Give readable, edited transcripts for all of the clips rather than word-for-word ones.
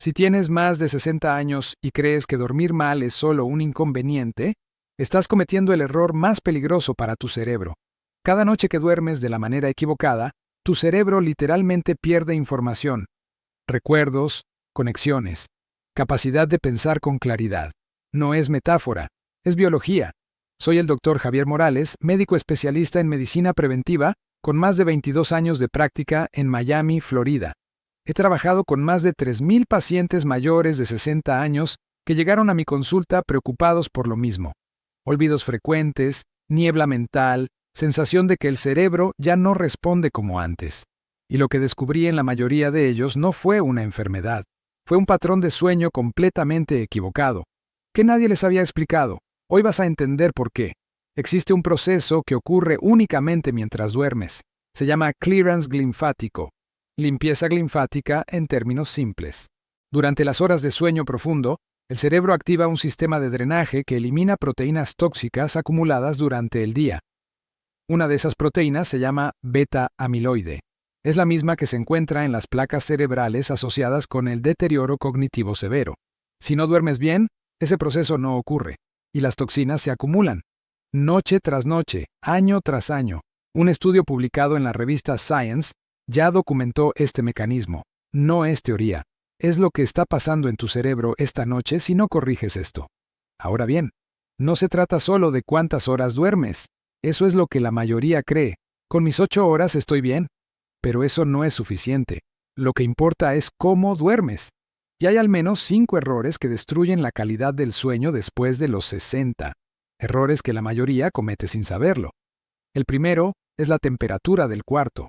Si tienes más de 60 años y crees que dormir mal es solo un inconveniente, estás cometiendo el error más peligroso para tu cerebro. Cada noche que duermes de la manera equivocada, tu cerebro literalmente pierde información, recuerdos, conexiones, capacidad de pensar con claridad. No es metáfora, es biología. Soy el Dr. Javier Morales, médico especialista en medicina preventiva, con más de 22 años de práctica en Miami, Florida. He trabajado con más de 3,000 pacientes mayores de 60 años que llegaron a mi consulta preocupados por lo mismo. Olvidos frecuentes, niebla mental, sensación de que el cerebro ya no responde como antes. Y lo que descubrí en la mayoría de ellos no fue una enfermedad, fue un patrón de sueño completamente equivocado, que nadie les había explicado. Hoy vas a entender por qué. Existe un proceso que ocurre únicamente mientras duermes. Se llama clearance linfático. Limpieza linfática en términos simples. Durante las horas de sueño profundo, el cerebro activa un sistema de drenaje que elimina proteínas tóxicas acumuladas durante el día. Una de esas proteínas se llama beta-amiloide. Es la misma que se encuentra en las placas cerebrales asociadas con el deterioro cognitivo severo. Si no duermes bien, ese proceso no ocurre, y las toxinas se acumulan. Noche tras noche, año tras año. Un estudio publicado en la revista Science ya documentó este mecanismo. No es teoría. Es lo que está pasando en tu cerebro esta noche si no corriges esto. Ahora bien, no se trata solo de cuántas horas duermes. Eso es lo que la mayoría cree. Con mis 8 horas estoy bien. Pero eso no es suficiente. Lo que importa es cómo duermes. Y hay al menos 5 errores que destruyen la calidad del sueño después de los 60. Errores que la mayoría comete sin saberlo. El primero es la temperatura del cuarto.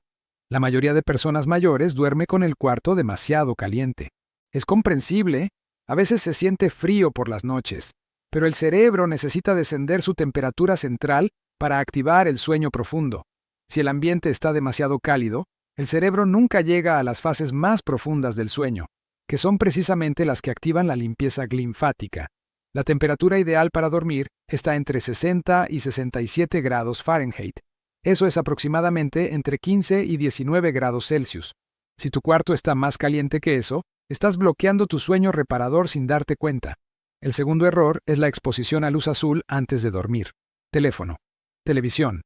La mayoría de personas mayores duerme con el cuarto demasiado caliente. Es comprensible, a veces se siente frío por las noches, pero el cerebro necesita descender su temperatura central para activar el sueño profundo. Si el ambiente está demasiado cálido, el cerebro nunca llega a las fases más profundas del sueño, que son precisamente las que activan la limpieza linfática. La temperatura ideal para dormir está entre 60 y 67 grados Fahrenheit. Eso es aproximadamente entre 15 y 19 grados Celsius. Si tu cuarto está más caliente que eso, estás bloqueando tu sueño reparador sin darte cuenta. El segundo error es la exposición a luz azul antes de dormir. Teléfono, televisión,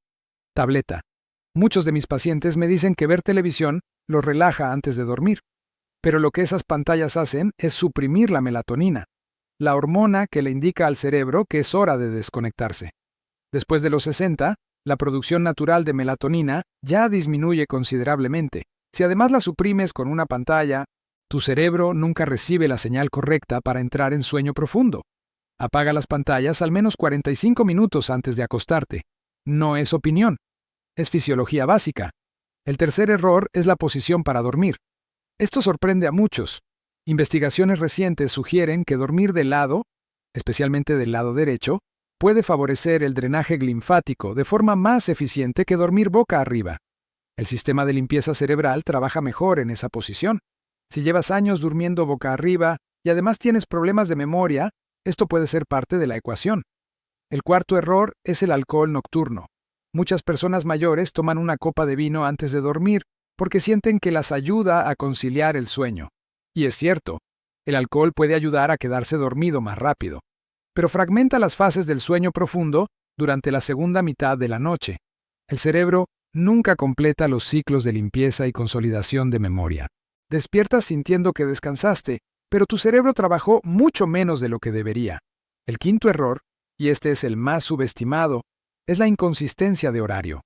tableta. Muchos de mis pacientes me dicen que ver televisión los relaja antes de dormir. Pero lo que esas pantallas hacen es suprimir la melatonina, la hormona que le indica al cerebro que es hora de desconectarse. Después de los 60, la producción natural de melatonina ya disminuye considerablemente. Si además la suprimes con una pantalla, tu cerebro nunca recibe la señal correcta para entrar en sueño profundo. Apaga las pantallas al menos 45 minutos antes de acostarte. No es opinión. Es fisiología básica. El tercer error es la posición para dormir. Esto sorprende a muchos. Investigaciones recientes sugieren que dormir de lado, especialmente del lado derecho, puede favorecer el drenaje linfático de forma más eficiente que dormir boca arriba. El sistema de limpieza cerebral trabaja mejor en esa posición. Si llevas años durmiendo boca arriba y además tienes problemas de memoria, esto puede ser parte de la ecuación. El cuarto error es el alcohol nocturno. Muchas personas mayores toman una copa de vino antes de dormir porque sienten que las ayuda a conciliar el sueño. Y es cierto, el alcohol puede ayudar a quedarse dormido más rápido, pero fragmenta las fases del sueño profundo durante la segunda mitad de la noche. El cerebro nunca completa los ciclos de limpieza y consolidación de memoria. Despiertas sintiendo que descansaste, pero tu cerebro trabajó mucho menos de lo que debería. El quinto error, y este es el más subestimado, es la inconsistencia de horario.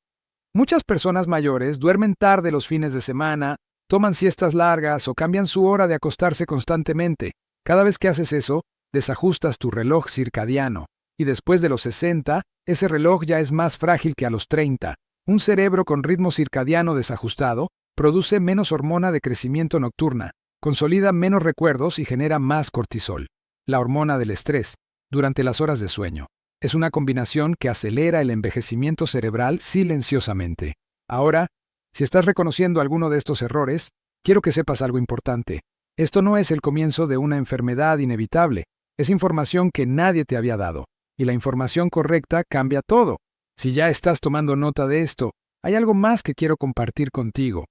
Muchas personas mayores duermen tarde los fines de semana, toman siestas largas o cambian su hora de acostarse constantemente. Cada vez que haces eso, desajustas tu reloj circadiano, y después de los 60, ese reloj ya es más frágil que a los 30. Un cerebro con ritmo circadiano desajustado produce menos hormona de crecimiento nocturna, consolida menos recuerdos y genera más cortisol, la hormona del estrés, durante las horas de sueño. Es una combinación que acelera el envejecimiento cerebral silenciosamente. Ahora, si estás reconociendo alguno de estos errores, quiero que sepas algo importante. Esto no es el comienzo de una enfermedad inevitable. Es información que nadie te había dado. Y la información correcta cambia todo. Si ya estás tomando nota de esto, hay algo más que quiero compartir contigo.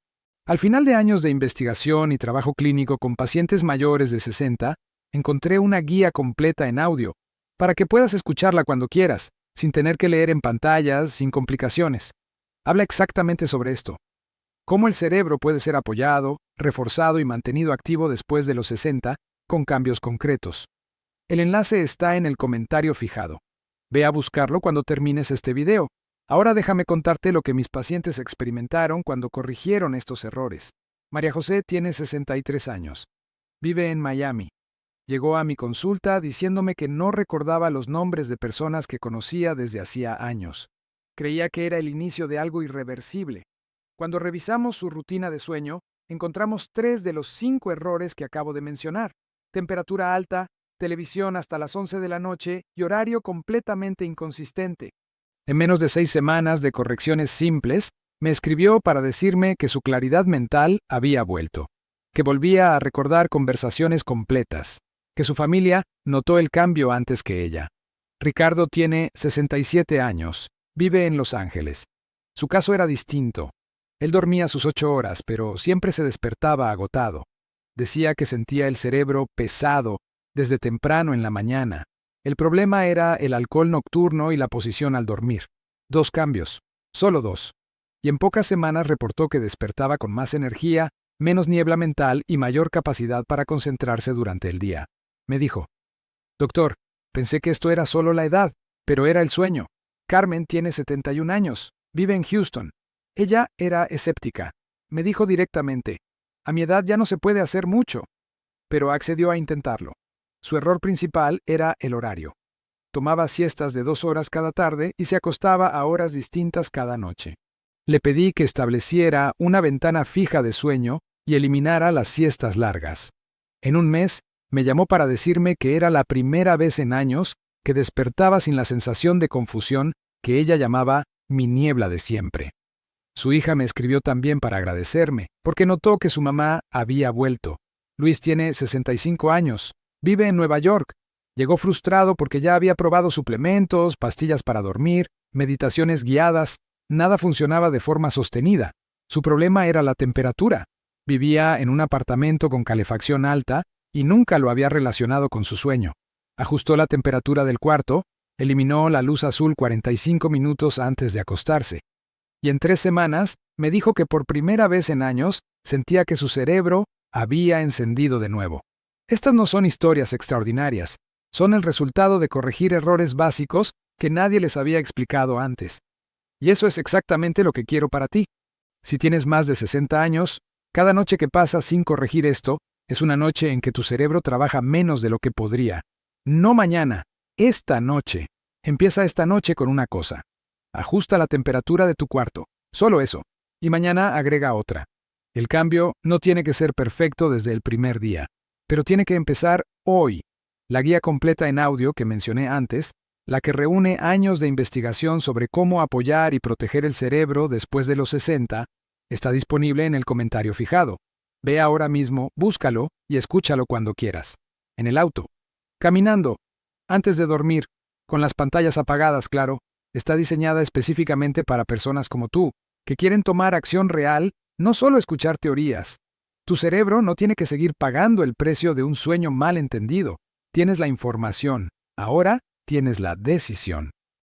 Al final de años de investigación y trabajo clínico con pacientes mayores de 60, encontré una guía completa en audio, para que puedas escucharla cuando quieras, sin tener que leer en pantallas, sin complicaciones. Habla exactamente sobre esto. Cómo el cerebro puede ser apoyado, reforzado y mantenido activo después de los 60, con cambios concretos. El enlace está en el comentario fijado. Ve a buscarlo cuando termines este video. Ahora déjame contarte lo que mis pacientes experimentaron cuando corrigieron estos errores. María José tiene 63 años. Vive en Miami. Llegó a mi consulta diciéndome que no recordaba los nombres de personas que conocía desde hacía años. Creía que era el inicio de algo irreversible. Cuando revisamos su rutina de sueño, encontramos 3 de los 5 errores que acabo de mencionar: temperatura alta, televisión hasta las 11 de la noche y horario completamente inconsistente. En menos de 6 semanas de correcciones simples, me escribió para decirme que su claridad mental había vuelto, que volvía a recordar conversaciones completas, que su familia notó el cambio antes que ella. Ricardo tiene 67 años, vive en Los Ángeles. Su caso era distinto. Él dormía sus 8 horas, pero siempre se despertaba agotado. Decía que sentía el cerebro pesado desde temprano en la mañana. El problema era el alcohol nocturno y la posición al dormir. 2 cambios, solo 2. Y en pocas semanas reportó que despertaba con más energía, menos niebla mental y mayor capacidad para concentrarse durante el día. Me dijo: «Doctor, pensé que esto era solo la edad, pero era el sueño. Carmen tiene 71 años, vive en Houston. Ella era escéptica. Me dijo directamente: a mi edad ya no se puede hacer mucho», pero accedió a intentarlo. Su error principal era el horario. Tomaba siestas de 2 horas cada tarde y se acostaba a horas distintas cada noche. Le pedí que estableciera una ventana fija de sueño y eliminara las siestas largas. En un mes, me llamó para decirme que era la primera vez en años que despertaba sin la sensación de confusión que ella llamaba mi niebla de siempre. Su hija me escribió también para agradecerme, porque notó que su mamá había vuelto. Luis tiene 65 años, vive en Nueva York. Llegó frustrado porque ya había probado suplementos, pastillas para dormir, meditaciones guiadas. Nada funcionaba de forma sostenida. Su problema era la temperatura. Vivía en un apartamento con calefacción alta y nunca lo había relacionado con su sueño. Ajustó la temperatura del cuarto, eliminó la luz azul 45 minutos antes de acostarse. Y en 3 semanas me dijo que por primera vez en años sentía que su cerebro había encendido de nuevo. Estas no son historias extraordinarias, son el resultado de corregir errores básicos que nadie les había explicado antes. Y eso es exactamente lo que quiero para ti. Si tienes más de 60 años, cada noche que pasa sin corregir esto es una noche en que tu cerebro trabaja menos de lo que podría. No mañana, esta noche. Empieza esta noche con una cosa. Ajusta la temperatura de tu cuarto, solo eso, y mañana agrega otra. El cambio no tiene que ser perfecto desde el primer día, pero tiene que empezar hoy. La guía completa en audio que mencioné antes, la que reúne años de investigación sobre cómo apoyar y proteger el cerebro después de los 60, está disponible en el comentario fijado. Ve ahora mismo, búscalo y escúchalo cuando quieras. En el auto, caminando, antes de dormir, con las pantallas apagadas, claro. Está diseñada específicamente para personas como tú, que quieren tomar acción real, no solo escuchar teorías. Tu cerebro no tiene que seguir pagando el precio de un sueño mal entendido. Tienes la información. Ahora tienes la decisión.